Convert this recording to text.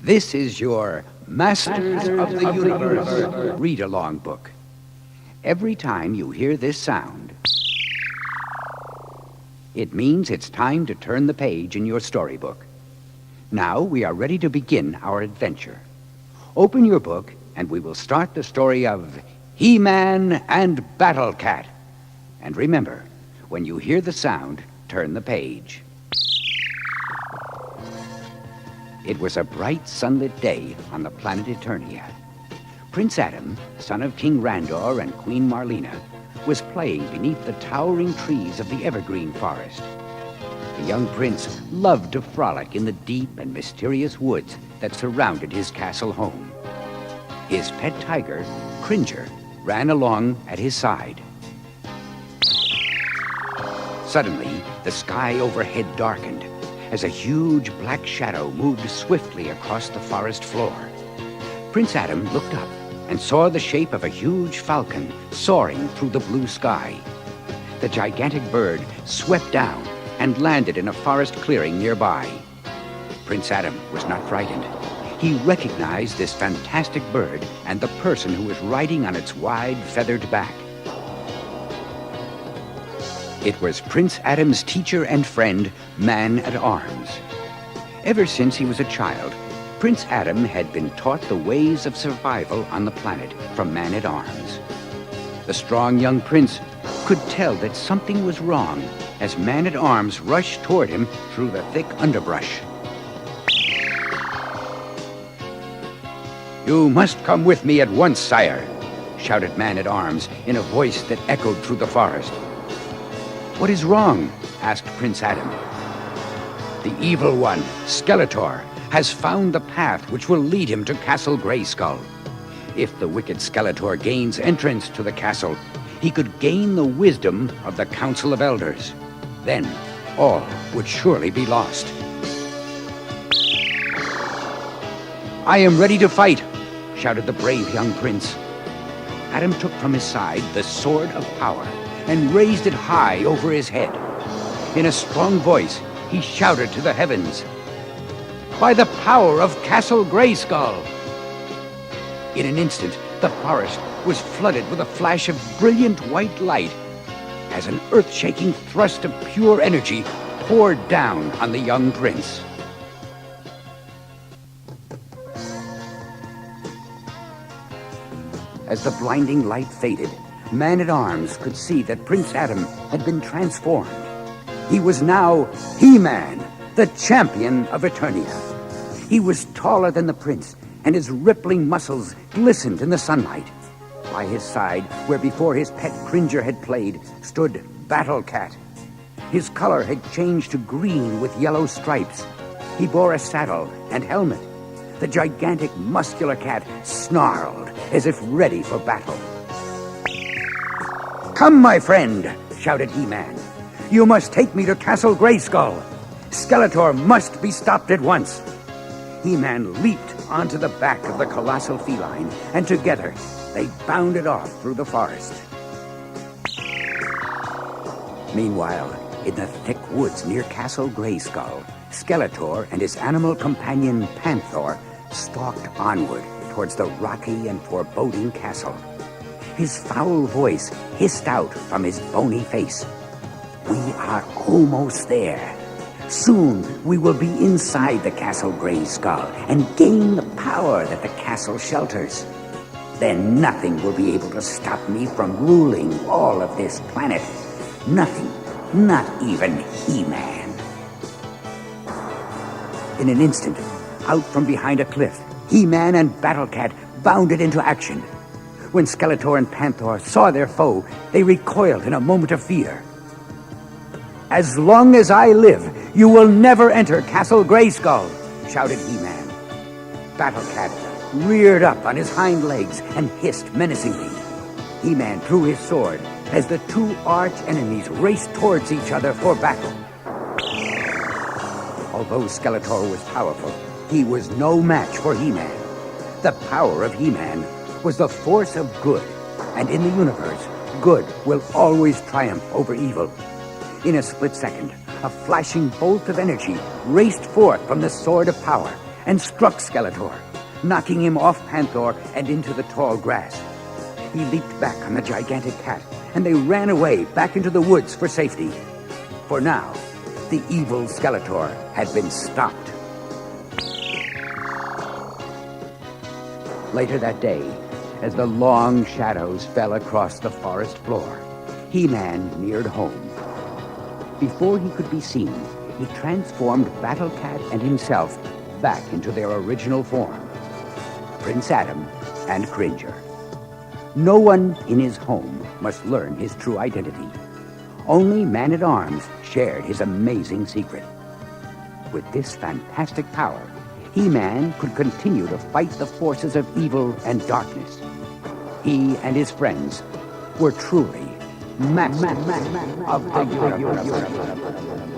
This is your Masters of the Universe read-along book. Every time you hear this sound, it means it's time to turn the page in your storybook. Now we are ready to begin our adventure. Open your book, and we will start the story of He-Man and Battle Cat. And remember, when you hear the sound, turn the page. It was a bright, sunlit day on the planet Eternia. Prince Adam, son of King Randor and Queen Marlena, was playing beneath the towering trees of the evergreen forest. The young prince loved to frolic in the deep and mysterious woods that surrounded his castle home. His pet tiger, Cringer, ran along at his side. Suddenly, the sky overhead darkened as a huge black shadow moved swiftly across the forest floor. Prince Adam looked up and saw the shape of a huge falcon soaring through the blue sky. The gigantic bird swept down and landed in a forest clearing nearby. Prince Adam was not frightened. He recognized this fantastic bird and the person who was riding on its wide, feathered back. It was Prince Adam's teacher and friend, Man-at-Arms. Ever since he was a child, Prince Adam had been taught the ways of survival on the planet from Man-at-Arms. The strong young prince could tell that something was wrong as Man-at-Arms rushed toward him through the thick underbrush. "You must come with me at once, sire," shouted Man-at-Arms in a voice that echoed through the forest. "What is wrong?" asked Prince Adam. "The evil one, Skeletor, has found the path which will lead him to Castle Grayskull. If the wicked Skeletor gains entrance to the castle, he could gain the wisdom of the Council of Elders. Then all would surely be lost." "I am ready to fight," shouted the brave young prince. Adam took from his side the Sword of Power and raised it high over his head. In a strong voice, he shouted to the heavens, "By the power of Castle Grayskull!" In an instant, the forest was flooded with a flash of brilliant white light as an earth-shaking thrust of pure energy poured down on the young prince. As the blinding light faded, Man-at-Arms could see that Prince Adam had been transformed. He was now He-Man, the champion of Eternia. He was taller than the prince, and his rippling muscles glistened in the sunlight. By his side, where before his pet Cringer had played, stood Battle Cat. His color had changed to green with yellow stripes. He bore a saddle and helmet. The gigantic, muscular cat snarled as if ready for battle. "Come, my friend," shouted He-Man. "You must take me to Castle Grayskull. Skeletor must be stopped at once." He-Man leaped onto the back of the colossal feline, and together they bounded off through the forest. Meanwhile, in the thick woods near Castle Grayskull, Skeletor and his animal companion Panthor stalked onward towards the rocky and foreboding castle. His foul voice hissed out from his bony face. "We are almost there. Soon we will be inside the Castle Grayskull and gain the power that the castle shelters. Then nothing will be able to stop me from ruling all of this planet. Nothing, not even He-Man." In an instant, out from behind a cliff, He-Man and Battle Cat bounded into action. When Skeletor and Panthor saw their foe, they recoiled in a moment of fear. "As long as I live, you will never enter Castle Grayskull," shouted He-Man. Battle Cat reared up on his hind legs and hissed menacingly. He-Man drew his sword as the two arch enemies raced towards each other for battle. Although Skeletor was powerful, he was no match for He-Man. The power of He-Man was the force of good, and in the universe, good will always triumph over evil. In a split second, a flashing bolt of energy raced forth from the Sword of Power and struck Skeletor, knocking him off Panther and into the tall grass. He leaped back on the gigantic cat, and they ran away back into the woods for safety. For now, the evil Skeletor had been stopped. Later that day, as the long shadows fell across the forest floor, He-Man neared home. Before he could be seen, he transformed Battle Cat and himself back into their original form, Prince Adam and Cringer. No one in his home must learn his true identity. Only Man-at-Arms shared his amazing secret. With this fantastic power, He-Man could continue to fight the forces of evil and darkness. He and his friends were truly masters of the universe.